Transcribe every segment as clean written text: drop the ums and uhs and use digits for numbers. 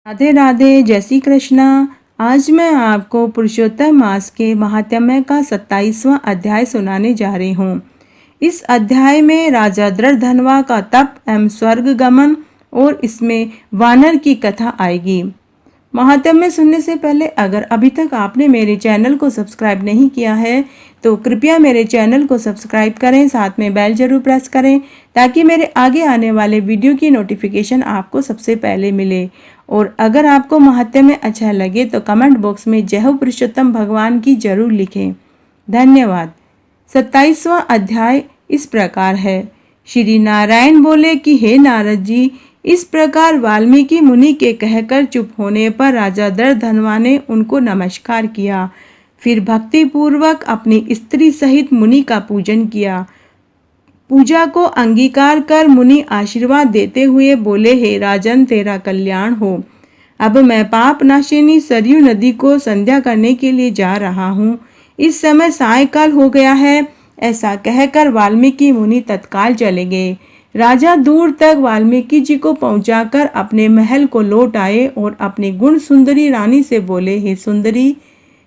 राधे राधे, जय श्री कृष्णा। आज मैं आपको पुरुषोत्तम मास के महात्म्य का 27वां अध्याय सुनाने जा रही हूँ। इस अध्याय में राजा दृढ़धनवा का तप एवं स्वर्ग गमन और इसमें वानर की कथा आएगी। महात्म्य सुनने से पहले अगर अभी तक आपने मेरे चैनल को सब्सक्राइब नहीं किया है तो कृपया मेरे चैनल को सब्सक्राइब करें, साथ में बेल जरूर प्रेस करें ताकि मेरे आगे आने वाले वीडियो की नोटिफिकेशन आपको सबसे पहले मिले। और अगर आपको महात्म्य अच्छा लगे तो कमेंट बॉक्स में जय हो पुरुषोत्तम भगवान की जरूर लिखें। धन्यवाद। 27वां अध्याय इस प्रकार है। श्री नारायण बोले कि हे नारद जी, इस प्रकार वाल्मीकि मुनि के कहकर चुप होने पर राजा दृढ़धनवा ने उनको नमस्कार किया। फिर भक्ति पूर्वक अपनी स्त्री सहित मुनि का पूजन किया। पूजा को अंगीकार कर मुनि आशीर्वाद देते हुए बोले, हे राजन, तेरा कल्याण हो। अब मैं पाप नाशिनी सरयू नदी को संध्या करने के लिए जा रहा हूँ। इस समय सायंकाल हो गया है। ऐसा कहकर वाल्मीकि मुनि तत्काल चले गए। राजा दूर तक वाल्मीकि जी को पहुंचाकर अपने महल को लौट आए और अपनी गुण सुंदरी रानी से बोले, हे सुंदरी,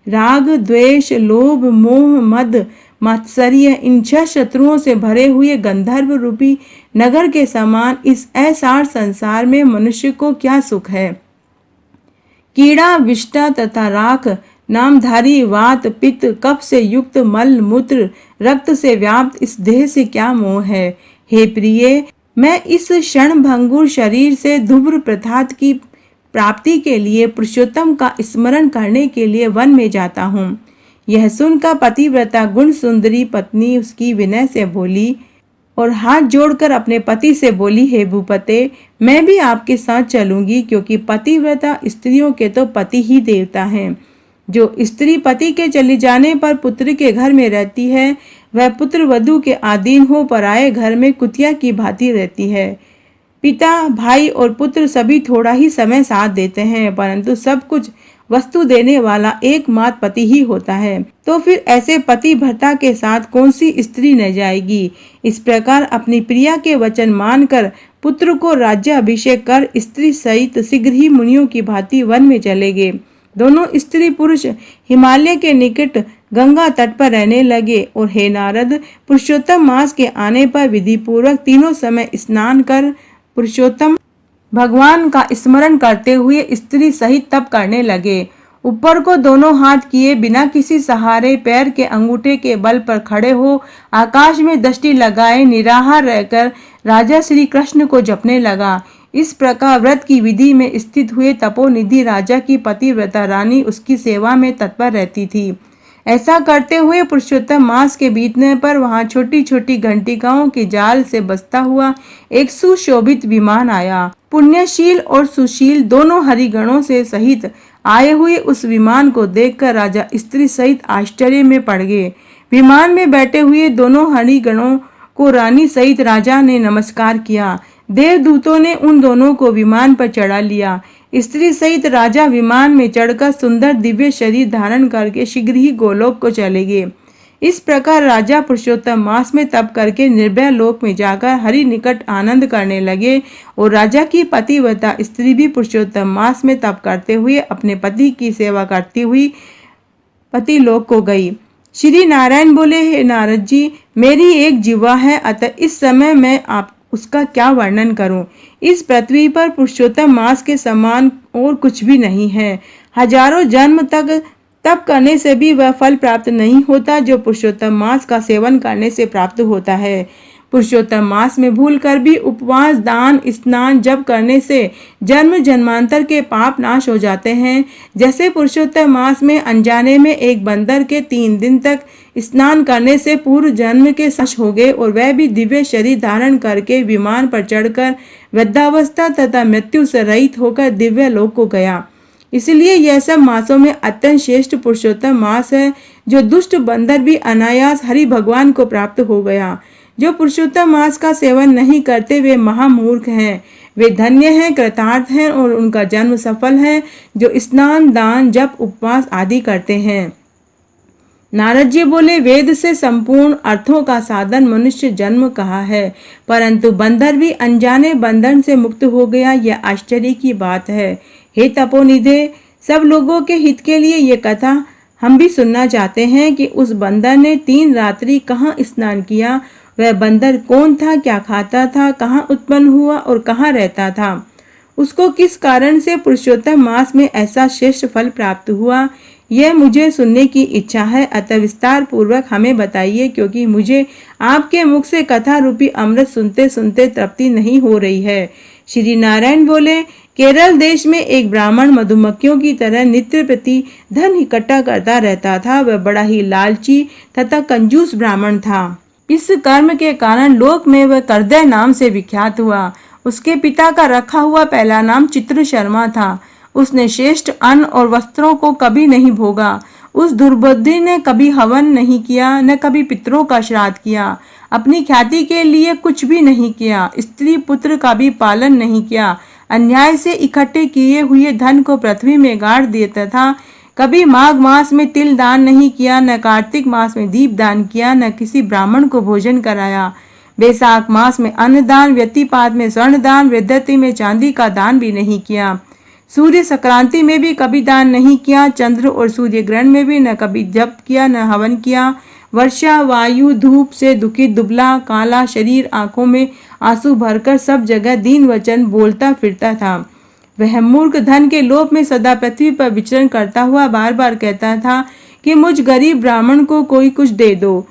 राग, द्वेष, लोभ, मोह, मद, मात्सर्य, इन 6 शत्रुओं से भरे हुए गंधर्व रूपी नगर के समान इस असार संसार में मनुष्य को क्या सुख है। कीड़ा, विष्ठा तथा राख नामधारी वात, पित्त, कफ से युक्त मल, मूत्र, रक्त से व्याप्त इस देह से क्या मोह है। हे प्रिय, मैं इस क्षण भंगुर शरीर से धूम्र प्रसाद की प्राप्ति के लिए पुरुषोत्तम का स्मरण करने के लिए वन में जाता हूँ। यह सुनकर पतिव्रता गुण सुंदरी पत्नी उसकी विनय से बोली और हाथ जोड़कर अपने पति से बोली, हे भूपते, मैं भी आपके साथ चलूंगी, क्योंकि पतिव्रता स्त्रियों के तो पति ही देवता हैं। जो स्त्री पति के चले जाने पर पुत्र के घर में रहती है वह पुत्र वधू के अधीन हो पराये घर में कुतिया की भांति रहती है। पिता, भाई और पुत्र सभी थोड़ा ही समय साथ देते हैं, परंतु सब कुछ वस्तु देने वाला एकमात्र पति ही होता है। तो फिर ऐसे पति भर्ता के साथ कौन सी स्त्री न जाएगी। इस प्रकार अपनी प्रिया के वचन मानकर पुत्र को राज्य अभिषेक कर स्त्री सहित शीघ्र ही मुनियों की भांति वन में चले गए। दोनों स्त्री पुरुष हिमालय के निकट गंगा तट पर रहने लगे। और हे नारद, पुरुषोत्तम मास के आने पर विधि पूर्वक तीनों समय स्नान कर पुरुषोत्तम भगवान का स्मरण करते हुए स्त्री सहित तप करने लगे। ऊपर को दोनों हाथ किए बिना किसी सहारे पैर के अंगूठे के बल पर खड़े हो आकाश में दृष्टि लगाए निराहार रहकर राजा श्री कृष्ण को जपने लगा। इस प्रकार व्रत की विधि में स्थित हुए तपोनिधि राजा की पतिव्रता रानी उसकी सेवा में तत्पर रहती थी। ऐसा करते हुए पुरुषोत्तम मास के बीतने पर वहां छोटी छोटी घंटिकाओं के जाल से बसता हुआ एक सुशोभित विमान आया। पुण्यशील और सुशील दोनों हरिगणों से सहित आए हुए उस विमान को देखकर राजा स्त्री सहित आश्चर्य में पड़ गए। विमान में बैठे हुए दोनों हरिगणों को रानी सहित राजा ने नमस्कार किया। देवदूतों ने उन दोनों को विमान पर चढ़ा लिया। स्त्री सहित राजा विमान में चढ़कर सुंदर दिव्य शरीर धारण करके शीघ्र ही गोलोक को चले गए। इस प्रकार राजा पुरुषोत्तम मास में तप करके निर्भय लोक में जाकर हरि निकट आनंद करने लगे। और राजा की पतिव्रता स्त्री भी पुरुषोत्तम मास में तप करते हुए अपने पति की सेवा करती हुई पति लोक को गई। श्री नारायण बोले, हे नारद जी, मेरी एक जिह्वा है, अतः इस समय मैं आप उसका क्या वर्णन करूं। इस पृथ्वी पर पुरुषोत्तम मास के समान और कुछ भी नहीं है। हजारों जन्म तक तप करने से भी वह फल प्राप्त नहीं होता जो पुरुषोत्तम मास का सेवन करने से प्राप्त होता है। पुरुषोत्तम मास में भूलकर भी उपवास, दान, स्नान, जप करने से जन्म जन्मांतर के पाप नाश हो जाते हैं। जैसे पुरुषोत्तम मास में अनजाने में एक बंदर के 3 दिन तक स्नान करने से पूर्व जन्म के नाश हो गए और वह भी दिव्य शरीर धारण करके विमान पर चढ़कर वृद्धावस्था तथा मृत्यु से रहित होकर दिव्य लोक को गया। इसलिए यह सब मासों में अत्यंत श्रेष्ठ पुरुषोत्तम मास है, जो दुष्ट बंदर भी अनायास हरि भगवान को प्राप्त हो गया। जो पुरुषोत्तम मास का सेवन नहीं करते वे महामूर्ख हैं। वे धन्य हैं, कृतार्थ हैं और उनका जन्म सफल है, जो स्नान, दान, जप, उपवास आदि करते हैं। नारद जी बोले, वेद से संपूर्ण अर्थों का साधन मनुष्य जन्म कहा है, परंतु बंदर भी अनजाने बंधन से मुक्त हो गया, यह आश्चर्य की बात है। हे तपोनिधे, सब लोगों के हित के लिए ये कथा हम भी सुनना चाहते हैं कि उस बंदर ने 3 रात्रि कहाँ स्नान किया, वह बंदर कौन था, क्या खाता था, कहाँ उत्पन्न हुआ और कहाँ रहता था, उसको किस कारण से पुरुषोत्तम मास में ऐसा श्रेष्ठ फल प्राप्त हुआ, यह मुझे सुनने की इच्छा है। अतः विस्तार पूर्वक हमें बताइए, क्योंकि मुझे आपके मुख से कथा रूपी अमृत सुनते सुनते तृप्ति नहीं हो रही है। श्री नारायण बोले, केरल देश में एक ब्राह्मण मधुमक्खियों की तरह नित्य प्रति धन इकट्ठा करता रहता था। वह बड़ा ही लालची तथा कंजूस ब्राह्मण था। इस कर्म के कारण लोक में वह करदय नाम से विख्यात हुआ। उसके पिता का रखा हुआ पहला नाम चित्र शर्मा था। उसने श्रेष्ठ अन्न और वस्त्रों को कभी नहीं भोगा। उस दुर्बुद्धि ने कभी हवन नहीं किया, न कभी पितरों का श्राद्ध किया। अपनी ख्याति के लिए कुछ भी नहीं किया। स्त्री पुत्र का भी पालन नहीं किया। अन्याय से इकट्ठे किए हुए धन को पृथ्वी में गाड़ देता था। कभी माघ मास में तिल दान नहीं किया, न कार्तिक मास में दीप दान किया, न किसी ब्राह्मण को भोजन कराया। बैसाख मास में अन्न दान, व्यतिपात में स्वर्ण दान, वृद्धति में चांदी का दान भी नहीं किया। सूर्य संक्रांति में भी कभी दान नहीं किया। चंद्र और सूर्य ग्रहण में भी न कभी जप किया, न हवन किया। वर्षा, वायु, धूप से दुखित दुबला काला शरीर, आंखों में आंसू भरकर सब जगह दीन वचन बोलता फिरता था। वह मूर्ख धन के लोभ में सदा पृथ्वी पर विचरण करता हुआ बार बार कहता था कि मुझ गरीब ब्राह्मण को कोई कुछ दे दो।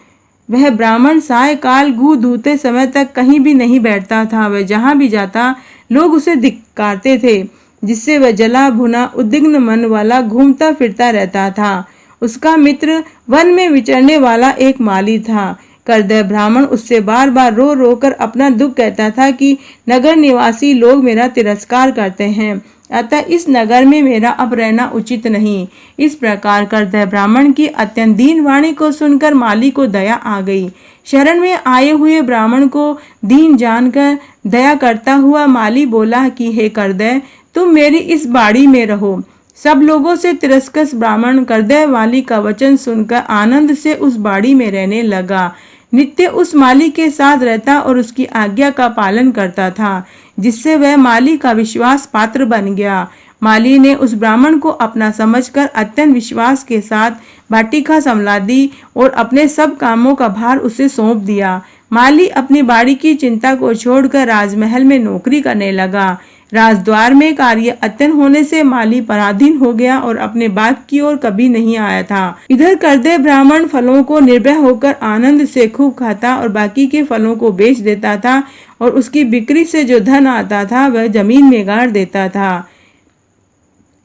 वह ब्राह्मण सायकाल गू धूते समय तक कहीं भी नहीं बैठता था। वह जहां भी जाता लोग उसे धिक्कारते थे, जिससे वह जला भुना उद्विग्न मन वाला घूमता फिरता रहता था। उसका मित्र वन में विचरने वाला एक माली था। करदय ब्राह्मण उससे बार बार रो रो कर अपना दुख कहता था कि नगर निवासी लोग मेरा तिरस्कार करते हैं, अतः इस नगर में मेरा अब रहना उचित नहीं। इस प्रकार करदय ब्राह्मण की अत्यंत दीन वाणी को सुनकर माली को दया आ गई। शरण में आए हुए ब्राह्मण को दीन जानकर दया करता हुआ माली बोला कि हे करदय, तुम मेरी इस बाड़ी में रहो। सब लोगों से तिरस्कृत ब्राह्मण करदय माली का वचन सुनकर आनंद से उस बाड़ी में रहने लगा। नित्य उस माली के साथ रहता और उसकी आज्ञा का पालन करता था, जिससे वह माली का विश्वास पात्र बन गया। माली ने उस ब्राह्मण को अपना समझकर अत्यंत विश्वास के साथ वाटिका संभला दी और अपने सब कामों का भार उसे सौंप दिया। माली अपनी बाड़ी की चिंता को छोड़कर राजमहल में नौकरी करने लगा। राजद्वार में कार्य अत्यंत होने से माली पराधीन हो गया और अपने बाग की ओर कभी नहीं आया था। इधर करदय ब्राह्मण फलों को निर्भय होकर आनंद से खूब खाता और बाकी के फलों को बेच देता था और उसकी बिक्री से जो धन आता था वह जमीन में गाड़ देता था।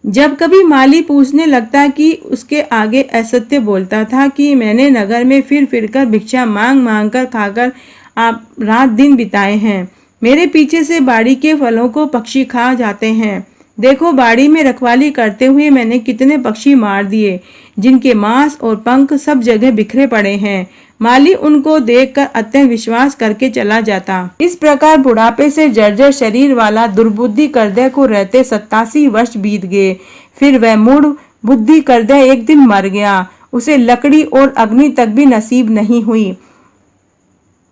जब कभी माली पूछने लगता कि उसके आगे असत्य बोलता था कि मैंने नगर में फिर कर भिक्षा मांग मांग कर खाकर आप रात दिन बिताए हैं, मेरे पीछे से बाड़ी के फलों को पक्षी खा जाते हैं। देखो, बाड़ी में रखवाली करते हुए मैंने कितने पक्षी मार दिए, जिनके मांस और पंख सब जगह बिखरे पड़े हैं। माली उनको देखकर अत्यंत विश्वास करके चला जाता। इस प्रकार बुढ़ापे से जर्जर शरीर वाला दुर्बुद्धि करदय को रहते 87 वर्ष बीत गए। फिर वह मूढ़ बुद्धि करदय एक दिन मर गया। उसे लकड़ी और अग्नि तक भी नसीब नहीं हुई।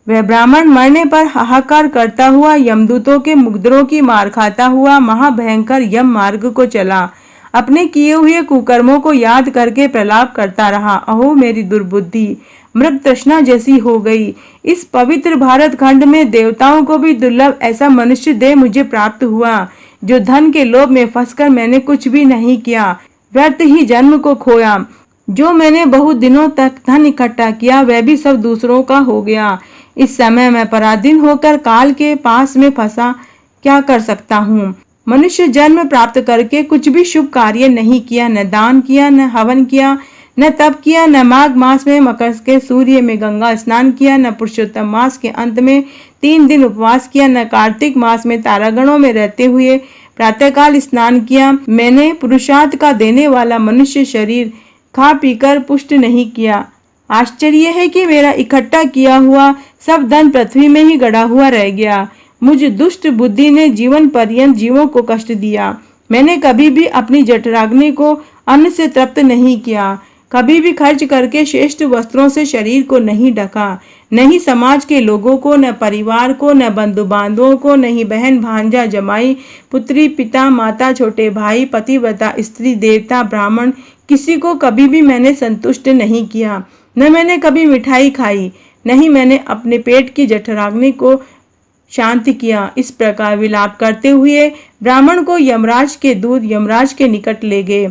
वह ब्राह्मण मरने पर हाहाकार करता हुआ यमदूतों के मुकद्दरों की मार खाता हुआ महाभयंकर यम मार्ग को चला। अपने किए हुए कुकर्मों को याद करके प्रलाप करता रहा, अहो मेरी दुर्बुद्धि, मृग तृष्णा जैसी हो गई। इस पवित्र भारत खंड में देवताओं को भी दुर्लभ ऐसा मनुष्य देह मुझे प्राप्त हुआ, जो धन के लोभ में फंसकर मैंने कुछ भी नहीं किया, व्यर्थ ही जन्म को खोया। जो मैंने बहुत दिनों तक धन इकट्ठा किया वह भी सब दूसरों का हो गया। इस समय मैं पराधीन होकर काल के पास में फंसा क्या कर सकता हूँ। मनुष्य जन्म प्राप्त करके कुछ भी शुभ कार्य नहीं किया, न दान किया, न हवन किया, न तप किया, न माघ मास में मकर के सूर्य में गंगा स्नान किया, न पुरुषोत्तम मास के अंत में 3 दिन उपवास किया, न कार्तिक मास में तारागणों में रहते हुए प्रातःकाल स्नान किया। मैंने पुरुषार्थ का देने वाला मनुष्य शरीर खा पीकर पुष्ट नहीं किया। आश्चर्य है कि मेरा इकट्ठा किया हुआ सब धन पृथ्वी में ही गड़ा हुआ रह गया। मुझ दुष्ट बुद्धि ने जीवन पर्यंत जीवों को कष्ट दिया। मैंने कभी भी अपनी जठराग्नि को अन्न से तृप्त नहीं किया। कभी भी खर्च करके श्रेष्ठ वस्त्रों से शरीर को नहीं ढका, नहीं समाज के लोगों को, न परिवार को, न बंधु बांधवों को, नहीं बहन भांजा जमाई पुत्री पिता माता छोटे भाई पतिव्रता स्त्री देवता ब्राह्मण, किसी को कभी भी मैंने संतुष्ट नहीं किया। न मैंने कभी मिठाई खाई, नहीं मैंने अपने पेट की जठराग्नि को शांत किया। इस प्रकार विलाप करते हुए ब्राह्मण को यमराज के दूत यमराज के निकट ले गए।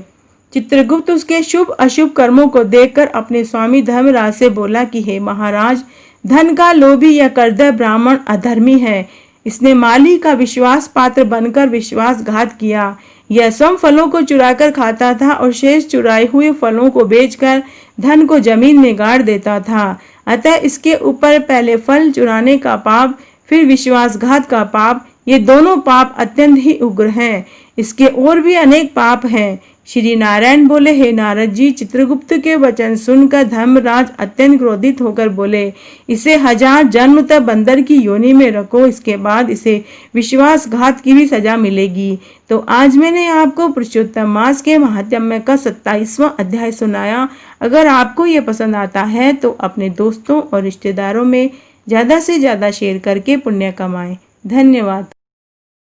चित्रगुप्त उसके शुभ अशुभ कर्मों को देखकर अपने स्वामी धर्मराज से बोला कि हे महाराज, धन का लोभी या करदर ब्राह्मण अधर्मी है। इसने माली का विश्वास पात्र बनकर विश्वासघात किया। यह स्वयं फलों को चुराकर खाता था और शेष चुराए हुए फलों को बेचकर धन को जमीन में गाड़ देता था। अतः इसके ऊपर पहले फल चुराने का पाप, फिर विश्वासघात का पाप, ये दोनों पाप अत्यंत ही उग्र हैं। इसके और भी अनेक पाप हैं। श्री नारायण बोले, हे नारद जी, चित्रगुप्त के वचन सुनकर धर्मराज अत्यंत क्रोधित होकर बोले, इसे 1000 जन्म तक बंदर की योनि में रखो, इसके बाद इसे विश्वासघात की भी सजा मिलेगी। तो आज मैंने आपको पुरुषोत्तम मास के महात्म्य का 27वां अध्याय सुनाया। अगर आपको यह पसंद आता है तो अपने दोस्तों और रिश्तेदारों में ज़्यादा से ज़्यादा शेयर करके पुण्य कमाएं। धन्यवाद।